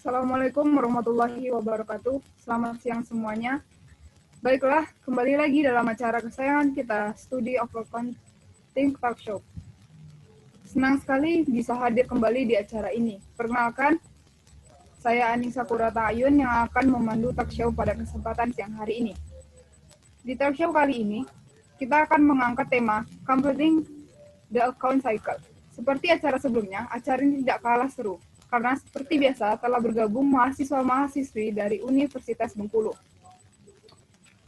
Assalamualaikum warahmatullahi wabarakatuh. Selamat siang semuanya. Baiklah, kembali lagi dalam acara kesayangan kita, Study of Accounting Talk Show. Senang sekali bisa hadir kembali di acara ini. Perkenalkan, saya Anissa Kurata Ayun yang akan memandu talk show pada kesempatan siang hari ini. Di talk show kali ini, kita akan mengangkat tema Completing the Account Cycle. Seperti acara sebelumnya, acara ini tidak kalah seru, karena seperti biasa telah bergabung mahasiswa-mahasiswi dari Universitas Bengkulu.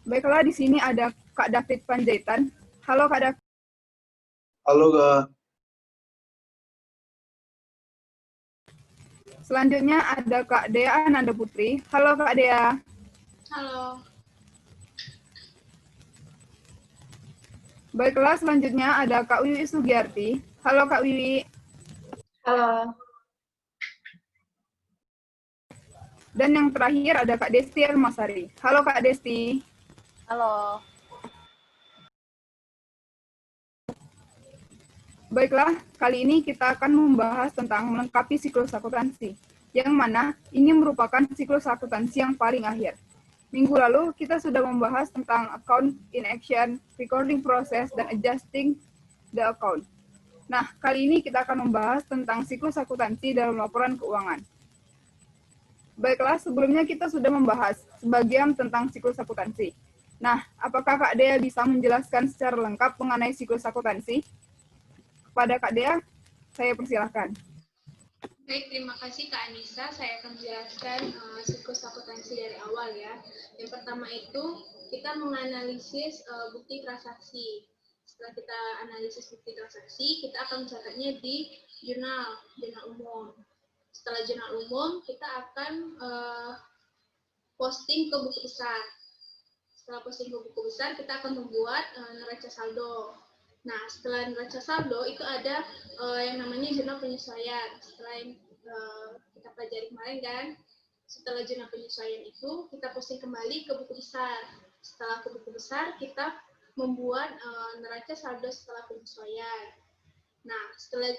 Baiklah, di sini ada Kak David Panjaitan. Halo Kak David. Halo Kak. Selanjutnya ada Kak Dea Ananda Putri. Halo Kak Dea. Halo. Baiklah, selanjutnya ada Kak Wiwi Sugiarti. Halo Kak Wiwi. Halo. Dan yang terakhir ada Kak Desti Almasari. Halo Kak Desti. Halo. Baiklah, kali ini kita akan membahas tentang melengkapi siklus akuntansi, yang mana ini merupakan siklus akuntansi yang paling akhir. Minggu lalu kita sudah membahas tentang account in action, recording process, dan adjusting the account. Nah, kali ini kita akan membahas tentang siklus akuntansi dalam laporan keuangan. Baiklah, sebelumnya kita sudah membahas sebagian tentang siklus akuntansi. Nah, apakah Kak Dea bisa menjelaskan secara lengkap mengenai siklus akuntansi? Kepada Kak Dea, saya persilahkan. Baik, terima kasih Kak Anissa. Saya akan menjelaskan siklus akuntansi dari awal ya. Yang pertama itu kita menganalisis bukti transaksi. Setelah kita analisis bukti transaksi, kita akan mencatatnya di jurnal umum. Setelah jurnal umum, kita akan posting ke buku besar. Setelah posting ke buku besar, kita akan membuat neraca saldo. Nah, setelah neraca saldo itu ada yang namanya jurnal penyesuaian. Setelah yang kita pelajari kemarin kan, setelah jurnal penyesuaian itu kita posting kembali ke buku besar. Setelah ke buku besar, kita membuat neraca saldo setelah penyesuaian. Nah, setelah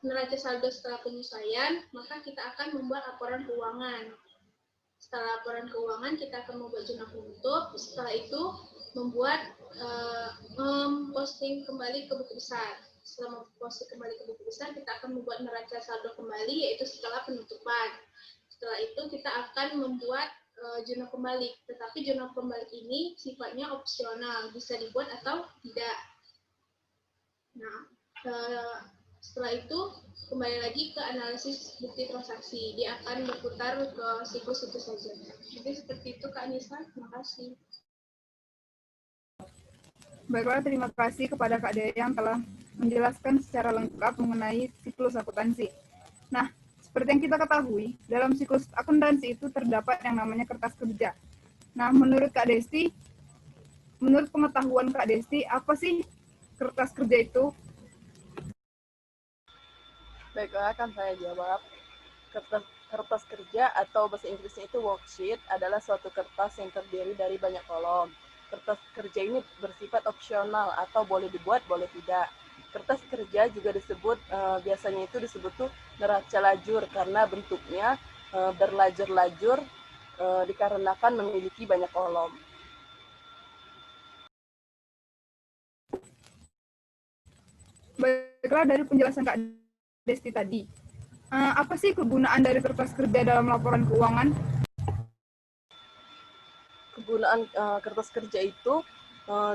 neraca saldo setelah penyesuaian, maka kita akan membuat laporan keuangan. Setelah laporan keuangan, kita akan membuat jurnal penutup. Setelah itu membuat posting kembali ke buku besar. Setelah memposting kembali ke buku besar, kita akan membuat neraca saldo kembali, yaitu setelah penutupan. Setelah itu kita akan membuat jurnal kembali. Tetapi jurnal kembali ini sifatnya opsional, bisa dibuat atau tidak. Nah, setelah itu kembali lagi ke analisis bukti transaksi. Dia akan berputar ke siklus itu saja. Jadi seperti itu Kak Anissa. Terima kasih. Baiklah, terima kasih kepada Kak Dea yang telah menjelaskan secara lengkap mengenai siklus akuntansi. Nah, seperti yang kita ketahui, dalam siklus akuntansi itu terdapat yang namanya kertas kerja. Nah, menurut Kak Desti, menurut pengetahuan Kak Desti, apa sih kertas kerja itu? Baiklah, akan saya jawab. Kertas kerja atau bahasa Inggrisnya itu worksheet adalah suatu kertas yang terdiri dari banyak kolom. Kertas kerja ini bersifat opsional atau boleh dibuat, boleh tidak. Kertas kerja juga disebut, biasanya itu disebut tuh neraca lajur karena bentuknya berlajur-lajur dikarenakan memiliki banyak kolom. Baiklah, dari penjelasan Kak Desti tadi, apa sih kegunaan dari kertas kerja dalam laporan keuangan? Kegunaan kertas kerja itu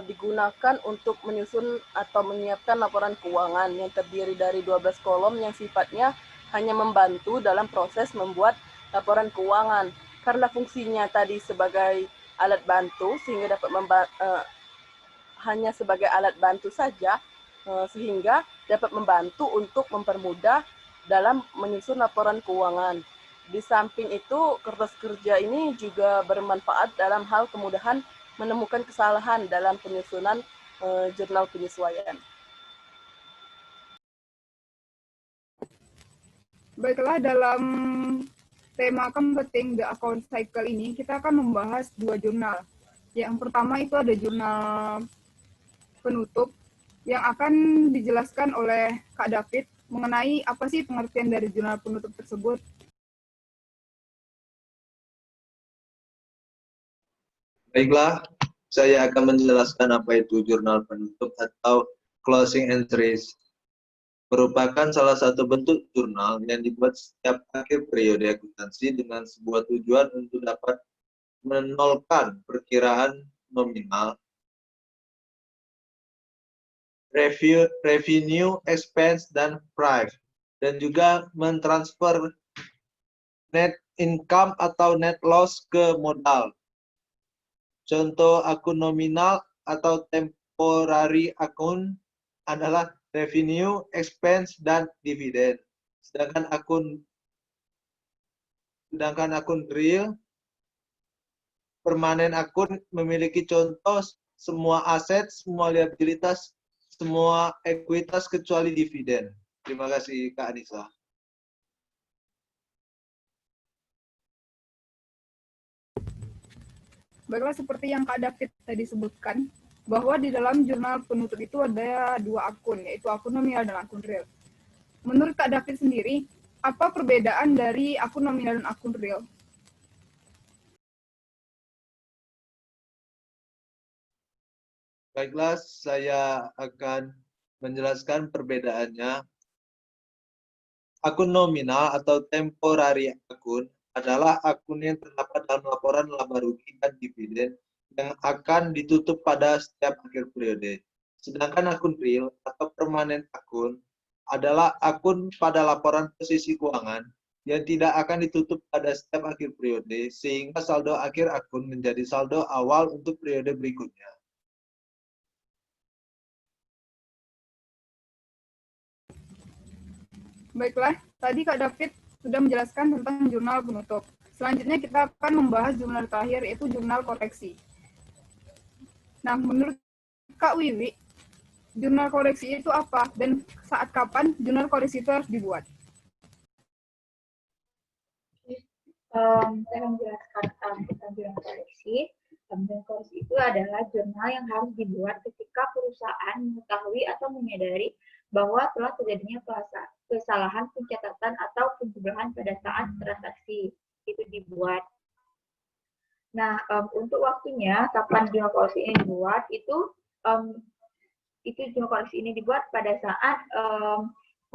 digunakan untuk menyusun atau menyiapkan laporan keuangan yang terdiri dari 12 kolom yang sifatnya hanya membantu dalam proses membuat laporan keuangan. Karena fungsinya tadi sebagai alat bantu, sehingga dapat hanya sebagai alat bantu saja, sehingga dapat membantu untuk mempermudah dalam menyusun laporan keuangan. Di samping itu, kertas kerja ini juga bermanfaat dalam hal kemudahan menemukan kesalahan dalam penyusunan jurnal penyesuaian. Baiklah, dalam tema Completing the Account Cycle ini, kita akan membahas dua jurnal. Yang pertama itu ada jurnal penutup yang akan dijelaskan oleh Kak David. mengenai apa sih pengertian dari jurnal penutup tersebut. Baiklah, saya akan menjelaskan apa itu jurnal penutup atau closing entries. Merupakan salah satu bentuk jurnal yang dibuat setiap akhir periode akuntansi dengan sebuah tujuan untuk dapat menolkan perkiraan nominal, revenue, expense, dan price, dan juga mentransfer net income atau net loss ke modal. Contoh akun nominal atau temporary akun adalah revenue, expense, dan dividen. Sedangkan akun real, permanen akun memiliki contoh semua aset, semua liabilitas, semua ekuitas kecuali dividen. Terima kasih Kak Anissa. Baiklah, seperti yang Kak David tadi sebutkan, bahwa di dalam jurnal penutup itu ada dua akun, yaitu akun nominal dan akun real. Menurut Kak David sendiri, apa perbedaan dari akun nominal dan akun real? Baiklah, saya akan menjelaskan perbedaannya. Akun nominal atau temporary akun adalah akun yang terdapat dalam laporan laba rugi dan dividen yang akan ditutup pada setiap akhir periode. Sedangkan akun real atau permanen akun adalah akun pada laporan posisi keuangan yang tidak akan ditutup pada setiap akhir periode, sehingga saldo akhir akun menjadi saldo awal untuk periode berikutnya. Baiklah, tadi Kak David sudah menjelaskan tentang jurnal penutup. Selanjutnya kita akan membahas jurnal terakhir, yaitu jurnal koreksi. Nah, menurut Kak Wiwi, jurnal koreksi itu apa dan saat kapan jurnal koreksi itu harus dibuat? Saya menjelaskan tentang jurnal koreksi. Jurnal koreksi itu adalah jurnal yang harus dibuat ketika perusahaan mengetahui atau menyadari bahwa telah terjadinya kesalahan pencatatan atau penjumlahan pada saat transaksi itu dibuat. Nah, untuk waktunya kapan jurnal koreksi ini dibuat itu jurnal koreksi ini dibuat pada saat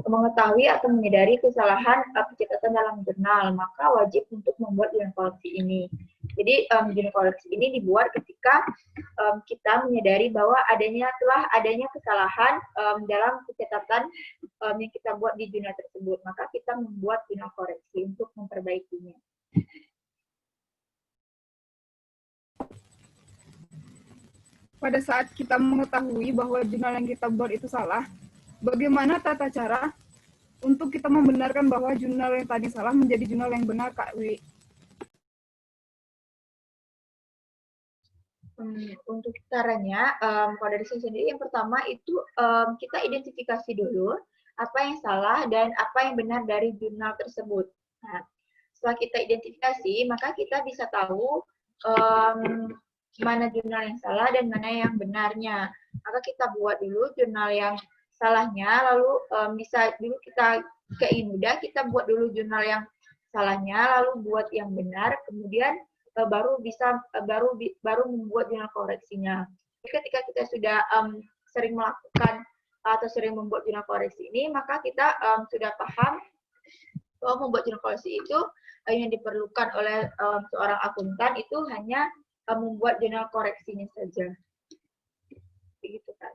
mengetahui atau menyadari kesalahan pencatatan dalam jurnal, maka wajib untuk membuat jurnal koreksi ini. Jadi jurnal koreksi ini dibuat ketika kita menyadari bahwa telah adanya kesalahan dalam pencatatan yang kita buat di jurnal tersebut, maka kita membuat jurnal koreksi untuk memperbaikinya. Pada saat kita mengetahui bahwa jurnal yang kita buat itu salah, bagaimana tata cara untuk kita membenarkan bahwa jurnal yang tadi salah menjadi jurnal yang benar, Kak Wi? Untuk caranya, kalau dari saya sendiri, yang pertama itu kita identifikasi dulu apa yang salah dan apa yang benar dari jurnal tersebut. Nah, setelah kita identifikasi, maka kita bisa tahu mana jurnal yang salah dan mana yang benarnya. Maka kita buat dulu jurnal yang salahnya, lalu bisa dulu kita ingin mudah, kita buat dulu jurnal yang salahnya, lalu buat yang benar, kemudian baru membuat jurnal koreksinya. Ketika kita sudah sering melakukan atau sering membuat jurnal koreksi ini, maka kita sudah paham bahwa membuat jurnal koreksi itu yang diperlukan oleh seorang akuntan itu hanya membuat jurnal koreksinya saja. Begitu kan.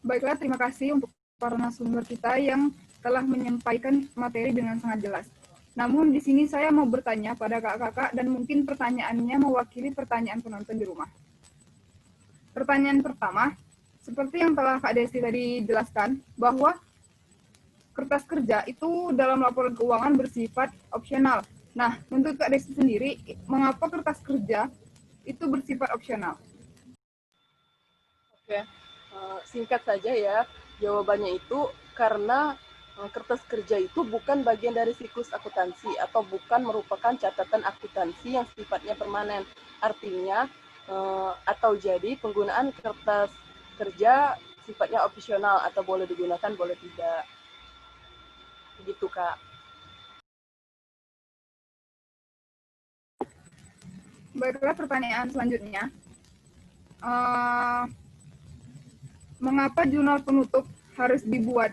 Baiklah, terima kasih untuk para narasumber kita yang telah menyampaikan materi dengan sangat jelas. Namun di sini saya mau bertanya pada kakak-kakak dan mungkin pertanyaannya mewakili pertanyaan penonton di rumah. Pertanyaan pertama, seperti yang telah Kak Desi tadi jelaskan, bahwa kertas kerja itu dalam laporan keuangan bersifat opsional. Nah, menurut Kak Desi sendiri, mengapa kertas kerja itu bersifat opsional? Oke, singkat saja ya, jawabannya itu karena kertas kerja itu bukan bagian dari siklus akuntansi atau bukan merupakan catatan akuntansi yang sifatnya permanen. Artinya, atau jadi penggunaan kertas kerja sifatnya opsional atau boleh digunakan, boleh tidak. Begitu, Kak. Baiklah, pertanyaan selanjutnya. Mengapa jurnal penutup harus dibuat?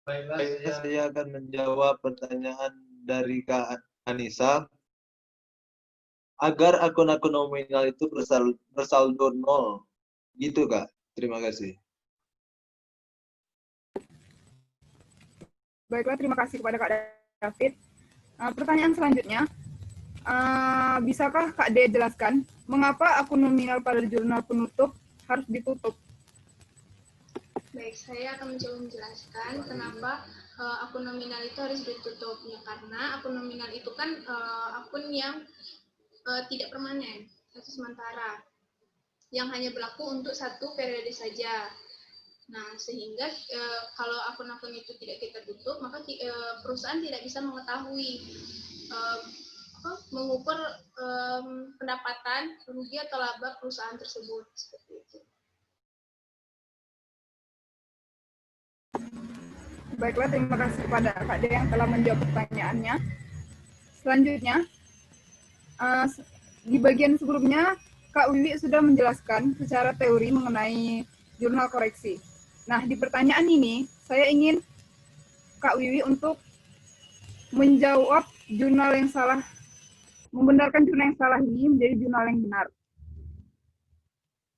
Baiknya saya akan menjawab pertanyaan dari Kak Anissa. Agar akun-akun nominal itu bersaldo nol. Gitu, Kak. Terima kasih. Baiklah, terima kasih kepada Kak David. Pertanyaan selanjutnya, bisakah Kak D jelaskan mengapa akun nominal pada jurnal penutup harus ditutup? Baik, saya akan mencoba menjelaskan kenapa akun nominal itu harus ditutup. Ya, karena akun nominal itu kan akun yang tidak permanen, atau sementara, yang hanya berlaku untuk satu periode saja. Nah, sehingga kalau akun-akun itu tidak kita tutup, maka perusahaan tidak bisa mengetahui mengukur pendapatan, rugi atau laba perusahaan tersebut, seperti itu. Baiklah, terima kasih kepada Kak D yang telah menjawab pertanyaannya. Selanjutnya, di bagian sebelumnya, Kak Wiwi sudah menjelaskan secara teori mengenai jurnal koreksi. Nah, di pertanyaan ini, saya ingin Kak Wiwi untuk menjawab jurnal yang salah, membenarkan jurnal yang salah ini menjadi jurnal yang benar.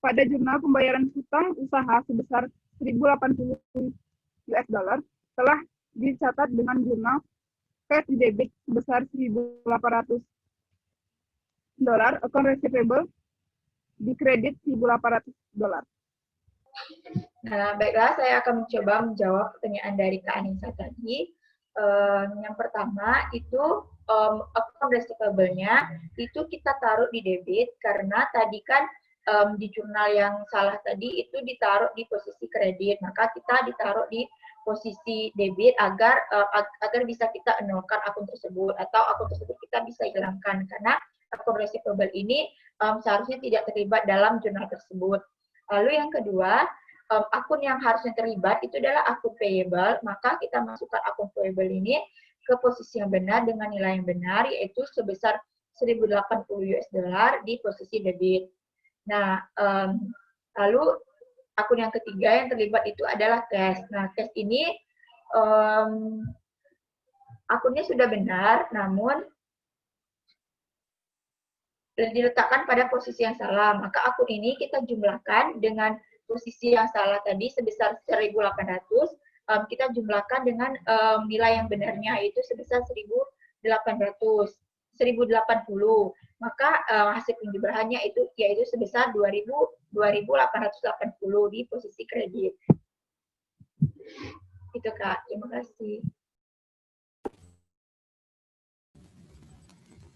Pada jurnal pembayaran hutang usaha sebesar 1.080 US dollar telah dicatat dengan jurnal cash debit sebesar 1.800 dolar, account receivable di kredit 1.800 dolar. Nah, baiklah, saya akan mencoba menjawab pertanyaan dari Kak Anissa tadi. Yang pertama itu account receivable-nya itu kita taruh di debit karena tadi kan di jurnal yang salah tadi itu ditaruh di posisi kredit, maka kita ditaruh di posisi debit agar bisa kita nolkan akun tersebut atau akun tersebut kita bisa hilangkan karena akun receivable ini seharusnya tidak terlibat dalam jurnal tersebut. Lalu yang kedua, akun yang harusnya terlibat itu adalah akun payable, maka kita masukkan akun payable ini ke posisi yang benar dengan nilai yang benar, yaitu sebesar 1.080 US dollar di posisi debit. Nah, lalu akun yang ketiga yang terlibat itu adalah cash. Nah, cash ini akunnya sudah benar, namun diletakkan pada posisi yang salah. Maka akun ini kita jumlahkan dengan posisi yang salah tadi sebesar 1.800, kita jumlahkan dengan nilai yang benarnya yaitu sebesar 1.880. Maka hasil penjumlahannya itu yaitu sebesar 2.880 di posisi kredit. Itu Kak, terima kasih.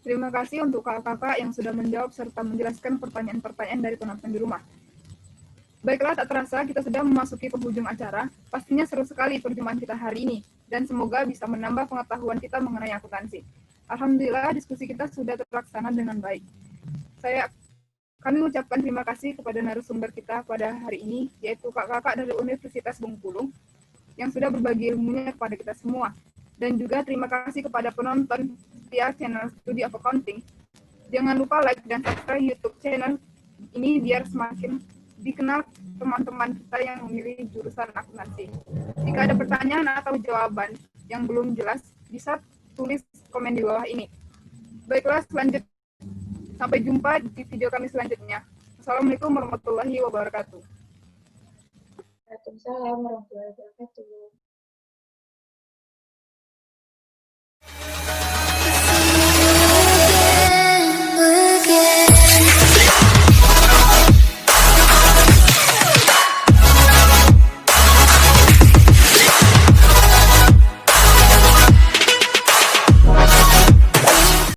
Terima kasih untuk kakak-kakak yang sudah menjawab serta menjelaskan pertanyaan-pertanyaan dari penonton di rumah. Baiklah, tak terasa kita sudah memasuki penghujung acara. Pastinya seru sekali perjumpaan kita hari ini, dan semoga bisa menambah pengetahuan kita mengenai akuntansi. Alhamdulillah, diskusi kita sudah terlaksana dengan baik. Kami mengucapkan terima kasih kepada narasumber kita pada hari ini, yaitu kakak-kakak dari Universitas Bengkulu, yang sudah berbagi ilmunya kepada kita semua. Dan juga terima kasih kepada penonton setia channel Study of Accounting. Jangan lupa like dan subscribe YouTube channel ini biar semakin dikenal teman-teman kita yang memilih jurusan akuntansi. Jika ada pertanyaan atau jawaban yang belum jelas, bisa tulis komen di bawah ini. Baiklah, selanjutnya sampai jumpa di video kami selanjutnya. Assalamualaikum warahmatullahi wabarakatuh. Waalaikumsalam warahmatullahi wabarakatuh.